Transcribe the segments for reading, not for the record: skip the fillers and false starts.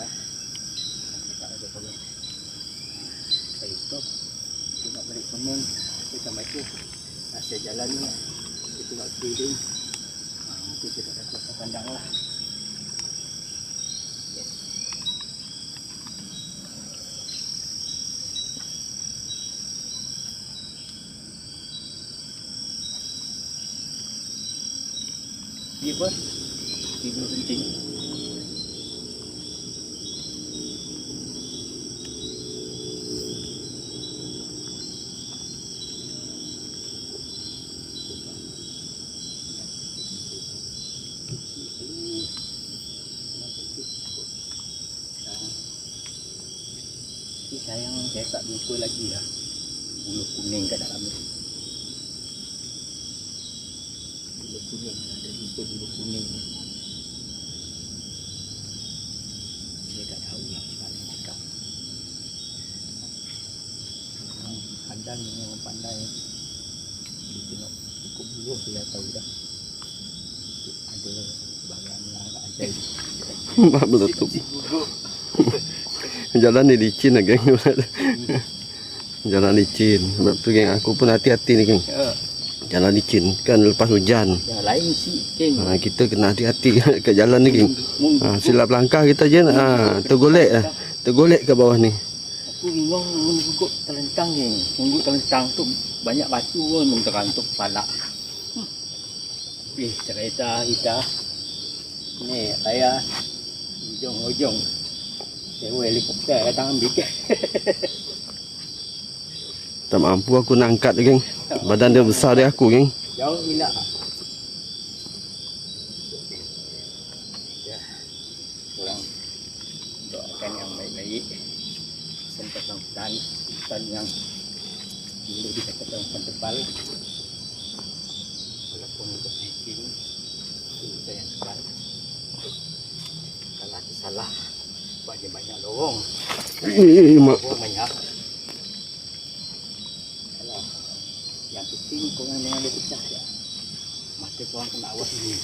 apa? Tak ada problem. Saya stop. Kita nak balik Kemuning. Kita sampai tu. Saya jalan ni. Kita nak keliling. Mungkin kita dah selesai pandang lah. Dia apa? Tidur penting. Sayang saya tak jumpa lagi lah bulu kuning kat dalam ni. Bulu kuning, ada jumpa bulu kuning ni. Saya tak tahu lah macam mana cakap. Kandang ni orang pandai. Dia tengok cukup bulu saya tahu dah. Ada barang yang agak ajaib. Mak meletup. Jalan ni licin lah geng. Jalan licin. Sebab tu geng aku pun hati-hati ni geng. Jalan licin kan lepas hujan. Ya lain sih geng. Kita kena hati-hati kat jalan ni geng. Silap langkah kita je tergolek lah. Tergolek ke bawah ni. Aku bingung menunggu terlentang geng. Tunggu terlentang tu banyak batu pun terantuk kepala. Cerita kita. Ni saya ujung-ujung. Sewa helikopter datang ambil. Tak mampu aku nak angkat geng. Badan dia besar dari aku geng. Jauh gila. Ya. Kurang doakan yang baik-baik. Sempat hutan yang dulu dikatakan hutan tebal. Walaupun untuk hiking hutan yang tebal. Kalau ada salah banyak lorong. Mak. Lorong banyak. Kalau yang penting korang jangan ada pecah ya. Mata korang kena awas ni.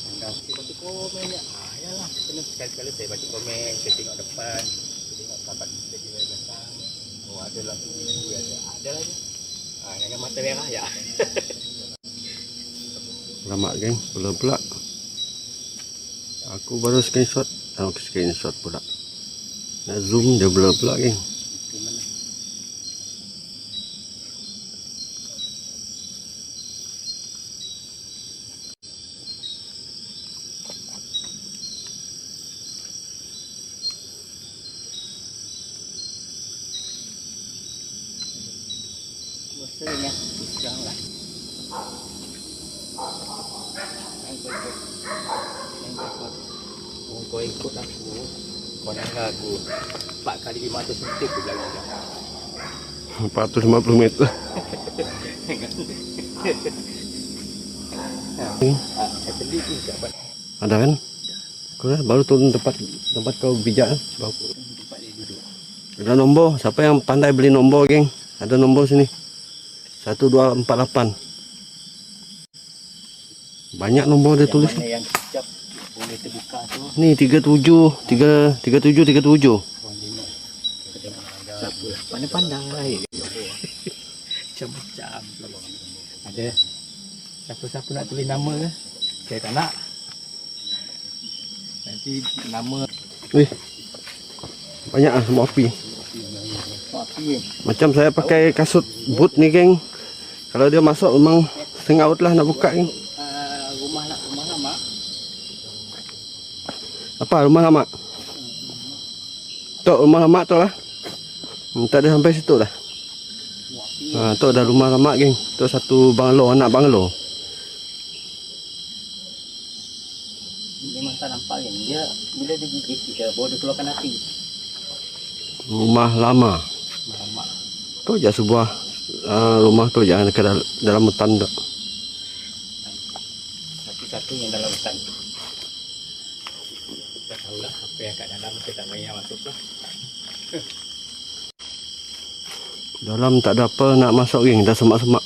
Anda mesti baca komen ya. Yalah, kena sekali-kali saya baca komen, saya tengok depan, saya tengok sahabat kita di belakang. Oh ada lah tu, ada lagi. Jangan mata merah ya. Selamat geng, pula. Aku baru screenshot. Aku screenshot pula. Nak zoom dia pula geng. Rasanya susah lah. Kau ikut aku. Kau nangga aku 4 kali 500 meter ke belakang. 450 meter. Satelit ni dapat. Ada kan? Kau dah baru turun tempat kau bijak. Tempat dia duduk. Ada nombor. Siapa yang pandai beli nombor geng? Ada nombor sini. 1248. Banyak nombor dia tulis. Mana yang kicap boleh terbuka tu. Ni 37. Siapa? Pandang-pandang lah. Macam-macam. Ada siapa-siapa nak tulis nama ke? Saya tak nak. Nanti nama Wih. Banyak lah semua api. api. Macam saya pakai kasut boot ni geng. Kalau dia masuk memang setengah out lah nak buka geng. Rumah lama. Apa rumah lama? Tok rumah lama tu lah. Tak ada sampai situ dah. Tu ada rumah lama geng. Tu satu banglo, anak banglo. Memang tak nampak kan. Dia bila dia gigit kita baru dia keluarkan api. Rumah lama. Lama. Tu je sebuah rumah tu je ke dalam hutan tu. Satu-satu yang dalam hutan. Kita tahulah apa yang kat dalam, kita tak payah masuk lah. Dalam tak ada apa nak masuk geng, dah semak-semak.